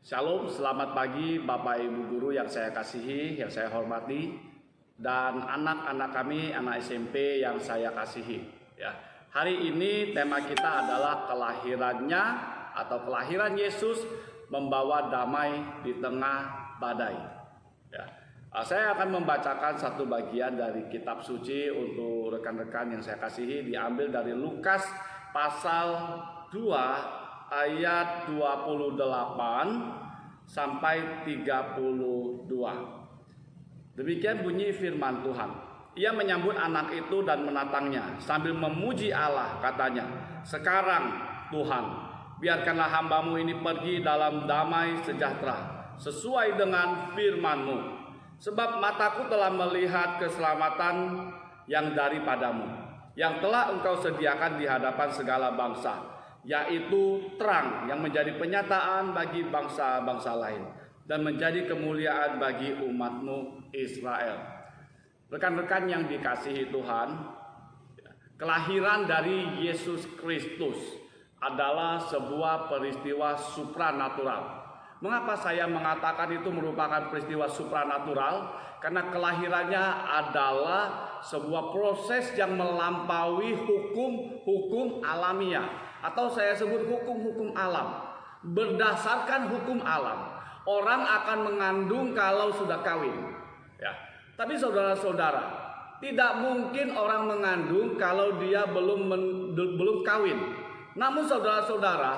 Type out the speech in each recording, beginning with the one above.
Shalom, selamat pagi Bapak Ibu Guru yang saya kasihi, yang saya hormati, dan anak-anak kami, anak SMP yang saya kasihi. Ya, hari ini tema kita adalah kelahirannya atau kelahiran Yesus membawa damai di tengah badai. Ya, saya akan membacakan satu bagian dari kitab suci untuk rekan-rekan yang saya kasihi, diambil dari Lukas pasal 2 ayat 28 sampai 32. Demikian bunyi firman Tuhan. Ia menyambut anak itu dan menatangnya sambil memuji Allah, katanya, "Sekarang Tuhan, biarkanlah hambamu ini pergi dalam damai sejahtera sesuai dengan firman-Mu. Sebab mataku telah melihat keselamatan yang daripadamu, yang telah Engkau sediakan di hadapan segala bangsa, yaitu terang yang menjadi penyataan bagi bangsa-bangsa lain dan menjadi kemuliaan bagi umat-Mu Israel." Rekan-rekan yang dikasihi Tuhan, kelahiran dari Yesus Kristus adalah sebuah peristiwa supranatural. Mengapa saya mengatakan itu merupakan peristiwa supranatural? Karena kelahirannya adalah sebuah proses yang melampaui hukum-hukum alamiah, atau saya sebut hukum-hukum alam. Berdasarkan hukum alam, orang akan mengandung kalau sudah kawin. Ya. Tapi saudara-saudara, tidak mungkin orang mengandung kalau dia belum kawin. Namun saudara-saudara,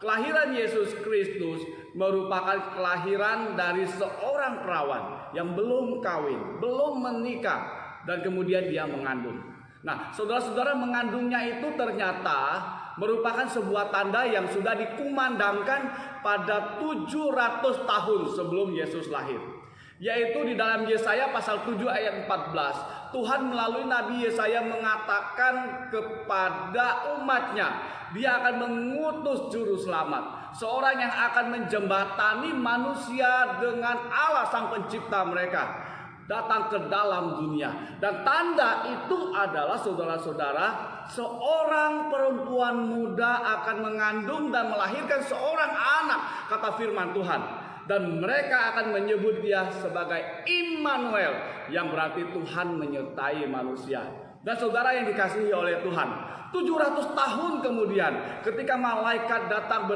kelahiran Yesus Kristus merupakan kelahiran dari seorang perawan yang belum kawin, belum menikah, dan kemudian dia mengandung. Nah, saudara-saudara, mengandungnya itu ternyata merupakan sebuah tanda yang sudah dikumandangkan pada 700 tahun sebelum Yesus lahir. Yaitu di dalam Yesaya pasal 7 ayat 14, Tuhan melalui Nabi Yesaya mengatakan kepada umatnya, Dia akan mengutus juru selamat, seorang yang akan menjembatani manusia dengan Allah sang pencipta mereka, datang ke dalam dunia. Dan tanda itu adalah, saudara-saudara, seorang perempuan muda akan mengandung dan melahirkan seorang anak, kata firman Tuhan. Dan mereka akan menyebut dia sebagai Immanuel, yang berarti Tuhan menyertai manusia. Dan saudara yang dikasihi oleh Tuhan, 700 tahun kemudian ketika malaikat datang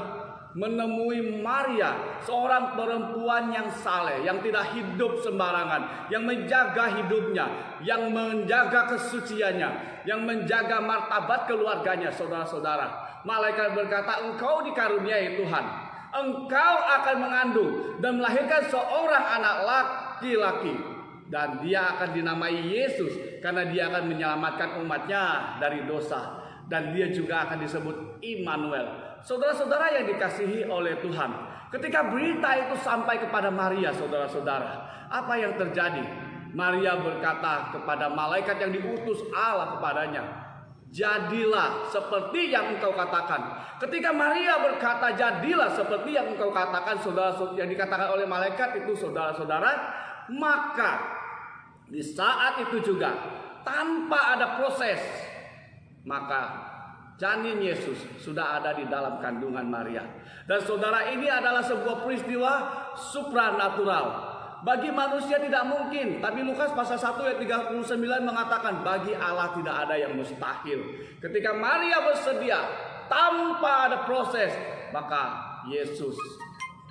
menemui Maria, seorang perempuan yang saleh, yang tidak hidup sembarangan, yang menjaga hidupnya, yang menjaga kesuciannya, yang menjaga martabat keluarganya. Saudara-saudara, malaikat berkata, "Engkau dikaruniai Tuhan, engkau akan mengandung dan melahirkan seorang anak laki-laki, dan dia akan dinamai Yesus karena dia akan menyelamatkan umatnya dari dosa, dan dia juga akan disebut Immanuel." Saudara-saudara yang dikasihi oleh Tuhan, ketika berita itu sampai kepada Maria, saudara-saudara, apa yang terjadi? Maria berkata kepada malaikat yang diutus Allah kepadanya, "Jadilah seperti yang engkau katakan." Ketika Maria berkata jadilah seperti yang engkau katakan, saudara, yang dikatakan oleh malaikat itu, saudara-saudara, maka di saat itu juga tanpa ada proses, maka janin Yesus sudah ada di dalam kandungan Maria. Dan saudara, ini adalah sebuah peristiwa supranatural. Bagi manusia tidak mungkin, tapi Lukas pasal 1 ayat 39 mengatakan bagi Allah tidak ada yang mustahil. Ketika Maria bersedia tanpa ada proses, maka Yesus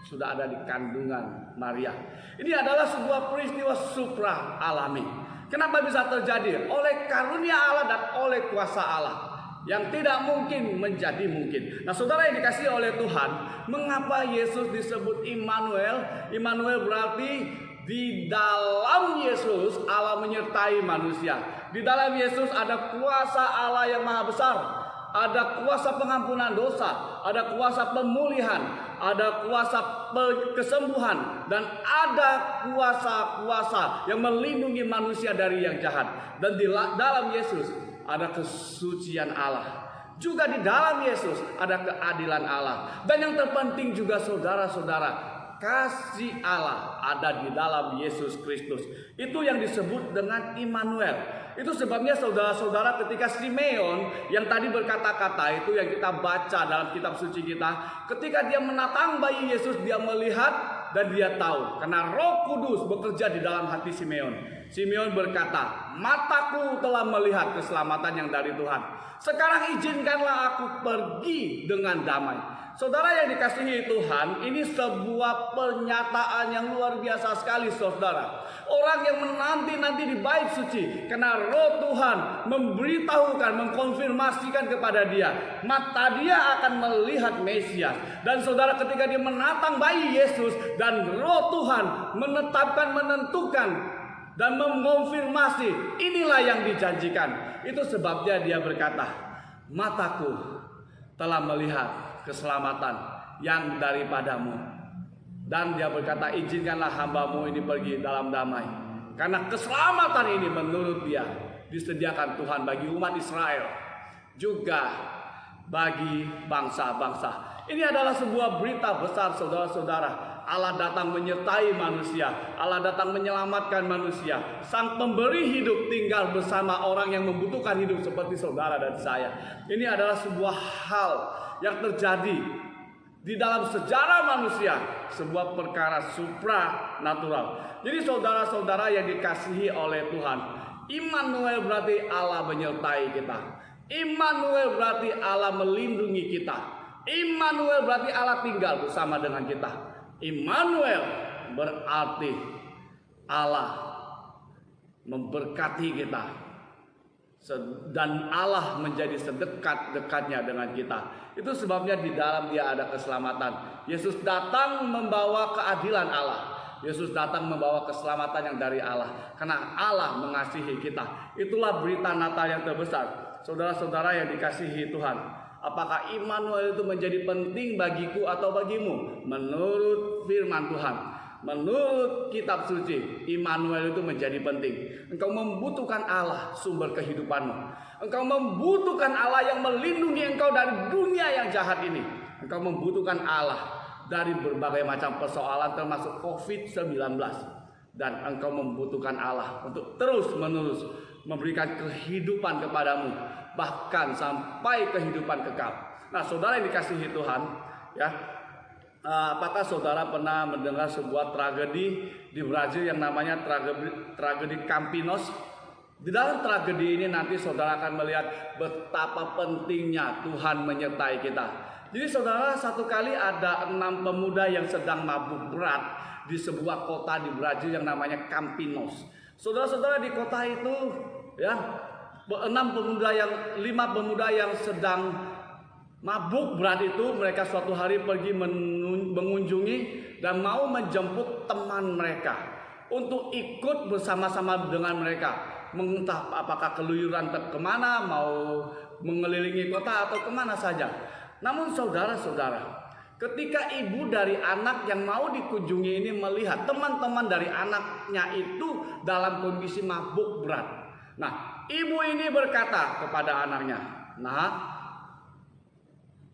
sudah ada di kandungan Maria. Ini adalah sebuah peristiwa supra alami. Kenapa bisa terjadi? Oleh karunia Allah dan oleh kuasa Allah, yang tidak mungkin menjadi mungkin. Nah, saudara yang dikasihi oleh Tuhan, mengapa Yesus disebut Immanuel? Immanuel berarti di dalam Yesus Allah menyertai manusia. Di dalam Yesus ada kuasa Allah yang maha besar, ada kuasa pengampunan dosa, ada kuasa pemulihan, ada kuasa kesembuhan, dan ada kuasa-kuasa yang melindungi manusia dari yang jahat. Dan di dalam Yesus ada kesucian Allah. Juga di dalam Yesus ada keadilan Allah. Dan yang terpenting juga, saudara-saudara, kasih Allah ada di dalam Yesus Kristus. Itu yang disebut dengan Immanuel. Itu sebabnya saudara-saudara, ketika Simeon yang tadi berkata-kata itu yang kita baca dalam kitab suci kita, ketika dia menatang bayi Yesus, dia melihat dan dia tahu karena Roh Kudus bekerja di dalam hati Simeon. Simeon berkata, mataku telah melihat keselamatan yang dari Tuhan. Sekarang izinkanlah aku pergi dengan damai. Saudara yang dikasihi Tuhan, ini sebuah pernyataan yang luar biasa sekali, saudara. Orang yang menanti-nanti di bait suci, karena Roh Tuhan memberitahukan, mengkonfirmasikan kepada dia, mata dia akan melihat Mesias. Dan saudara, ketika dia menatang bayi Yesus, dan Roh Tuhan menetapkan, menentukan, dan mengonfirmasi, inilah yang dijanjikan. Itu sebabnya dia berkata, mataku telah melihat keselamatan yang daripadamu. Dan dia berkata, izinkanlah hambamu ini pergi dalam damai. Karena keselamatan ini menurut dia disediakan Tuhan bagi umat Israel, juga bagi bangsa-bangsa. Ini adalah sebuah berita besar, saudara-saudara. Allah datang menyertai manusia, Allah datang menyelamatkan manusia. Sang pemberi hidup tinggal bersama orang yang membutuhkan hidup seperti saudara dan saya. Ini adalah sebuah hal yang terjadi di dalam sejarah manusia, sebuah perkara supranatural. Jadi saudara-saudara yang dikasihi oleh Tuhan, Immanuel berarti Allah menyertai kita. Immanuel berarti Allah melindungi kita. Immanuel berarti Allah tinggal bersama dengan kita. Immanuel berarti Allah memberkati kita, dan Allah menjadi sedekat-dekatnya dengan kita. Itu sebabnya di dalam dia ada keselamatan. Yesus datang membawa keadilan Allah. Yesus datang membawa keselamatan yang dari Allah, karena Allah mengasihi kita. Itulah berita Natal yang terbesar. Saudara-saudara yang dikasihi Tuhan, apakah Immanuel itu menjadi penting bagiku atau bagimu? Menurut firman Tuhan, menurut kitab suci, Immanuel itu menjadi penting. Engkau membutuhkan Allah, sumber kehidupanmu. Engkau membutuhkan Allah yang melindungi engkau dari dunia yang jahat ini. Engkau membutuhkan Allah dari berbagai macam persoalan termasuk COVID-19. Dan engkau membutuhkan Allah untuk terus-menerus memberikan kehidupan kepadamu, bahkan sampai kehidupan kekal. Nah, saudara yang dikasihi Tuhan, ya, apakah saudara pernah mendengar sebuah tragedi di Brazil yang namanya tragedi Campinos? Di dalam tragedi ini nanti saudara akan melihat betapa pentingnya Tuhan menyertai kita. Jadi saudara, satu kali ada 6 pemuda yang sedang mabuk berat di sebuah kota di Brazil yang namanya Campinos. Saudara-saudara, di kota itu, ya, 5 pemuda yang sedang mabuk berat itu, mereka suatu hari pergi mengunjungi dan mau menjemput teman mereka untuk ikut bersama-sama dengan mereka. Entah apakah keluyuran kemana, mau mengelilingi kota atau kemana saja. Namun saudara-saudara, ketika ibu dari anak yang mau dikunjungi ini melihat teman-teman dari anaknya itu dalam kondisi mabuk berat. Nah, ibu ini berkata kepada anaknya, "Nak,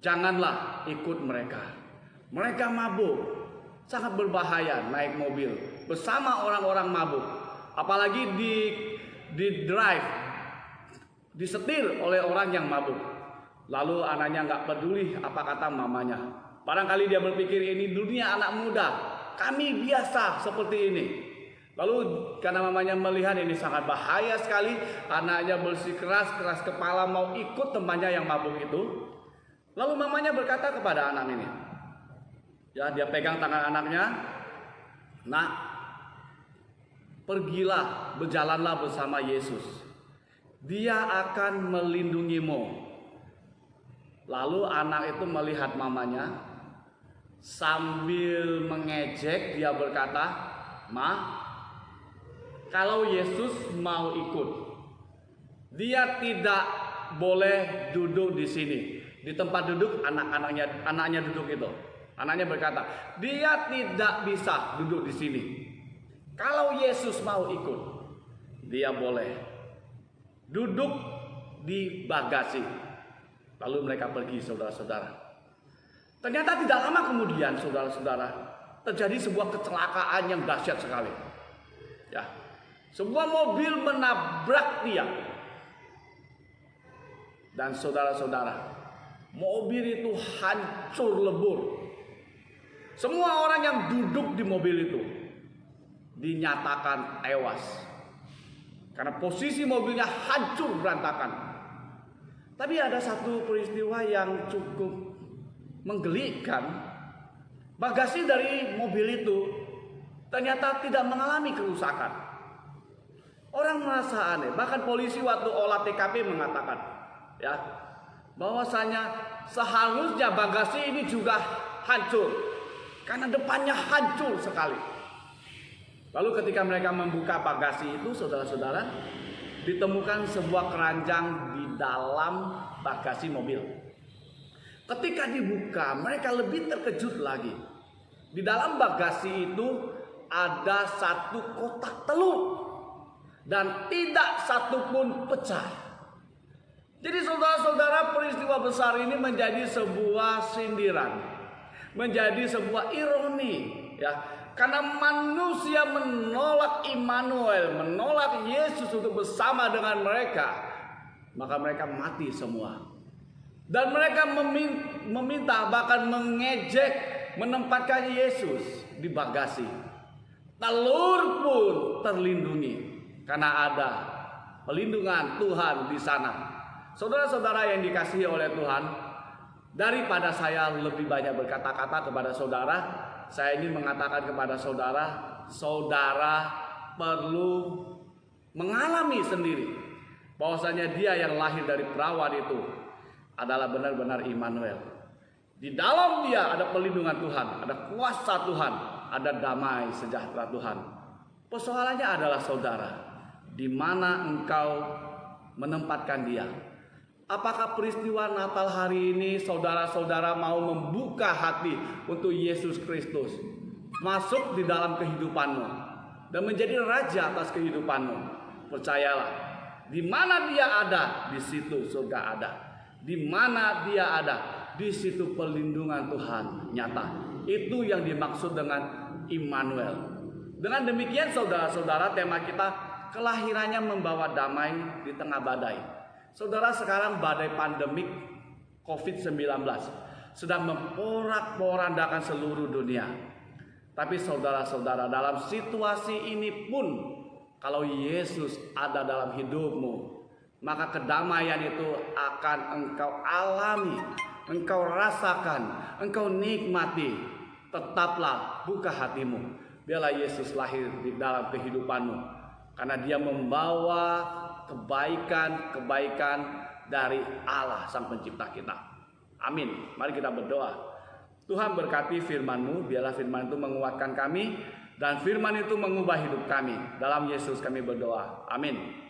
janganlah ikut mereka. Mereka mabuk, sangat berbahaya naik mobil bersama orang-orang mabuk. Apalagi disetir oleh orang yang mabuk." Lalu anaknya nggak peduli apa kata mamanya. Barangkali dia berpikir ini dunia anak muda, kami biasa seperti ini. Lalu karena mamanya melihat ini sangat bahaya sekali, anaknya bersikeras kepala mau ikut temannya yang mabuk itu. Lalu mamanya berkata kepada anak ini, ya, dia pegang tangan anaknya, "Nak, pergilah, berjalanlah bersama Yesus. Dia akan melindungimu." Lalu anak itu melihat mamanya, sambil mengejek dia berkata, "Ma, kalau Yesus mau ikut, dia tidak boleh duduk di sini." Di tempat duduk anaknya duduk itu. Anaknya berkata, "Dia tidak bisa duduk di sini. Kalau Yesus mau ikut, dia boleh duduk di bagasi." Lalu mereka pergi, saudara-saudara. Ternyata tidak lama kemudian, saudara-saudara, terjadi sebuah kecelakaan yang dahsyat sekali. Ya, Sebuah mobil menabrak dia. Dan saudara-saudara, mobil itu hancur lebur. Semua orang yang duduk di mobil itu dinyatakan tewas. Karena posisi mobilnya hancur berantakan. Tapi ada satu peristiwa yang cukup menggelikan. Bagasi dari mobil itu ternyata tidak mengalami kerusakan. Orang merasa aneh. Bahkan polisi waktu olah TKP mengatakan, ya, bahwasanya seharusnya bagasi ini juga hancur karena depannya hancur sekali. Lalu ketika mereka membuka bagasi itu, saudara-saudara, ditemukan sebuah keranjang di dalam bagasi mobil. Ketika dibuka, mereka lebih terkejut lagi. Di dalam bagasi itu ada satu kotak telur dan tidak satu pun pecah. Jadi saudara-saudara, peristiwa besar ini menjadi sebuah sindiran, menjadi sebuah ironi, ya. Karena manusia menolak Immanuel, menolak Yesus untuk bersama dengan mereka, maka mereka mati semua. Dan mereka meminta, bahkan mengejek, menempatkan Yesus di bagasi. Telur pun terlindungi karena ada pelindungan Tuhan di sana. Saudara-saudara yang dikasihi oleh Tuhan, daripada saya lebih banyak berkata-kata kepada saudara, saya ingin mengatakan kepada saudara, saudara perlu mengalami sendiri bahwasanya dia yang lahir dari perawan itu adalah benar-benar Immanuel. Di dalam dia ada pelindungan Tuhan, ada kuasa Tuhan, ada damai sejahtera Tuhan. Persoalannya adalah saudara, di mana engkau menempatkan dia? Apakah peristiwa Natal hari ini saudara-saudara mau membuka hati untuk Yesus Kristus masuk di dalam kehidupanmu dan menjadi raja atas kehidupanmu? Percayalah, di mana dia ada, di situ surga ada. Di mana dia ada, di situ perlindungan Tuhan nyata. Itu yang dimaksud dengan Immanuel. Dengan demikian saudara-saudara, tema kita kelahirannya membawa damai di tengah badai. Saudara, sekarang badai pandemik COVID-19 sedang memporak-porandakan seluruh dunia. Tapi saudara-saudara, dalam situasi ini pun kalau Yesus ada dalam hidupmu, maka kedamaian itu akan engkau alami, engkau rasakan, engkau nikmati. Tetaplah buka hatimu, biarlah Yesus lahir di dalam kehidupanmu, karena dia membawa kebaikan-kebaikan dari Allah Sang Pencipta kita. Amin. Mari kita berdoa. Tuhan berkati firman-Mu, biarlah firman itu menguatkan kami dan firman itu mengubah hidup kami. Dalam Yesus kami berdoa. Amin.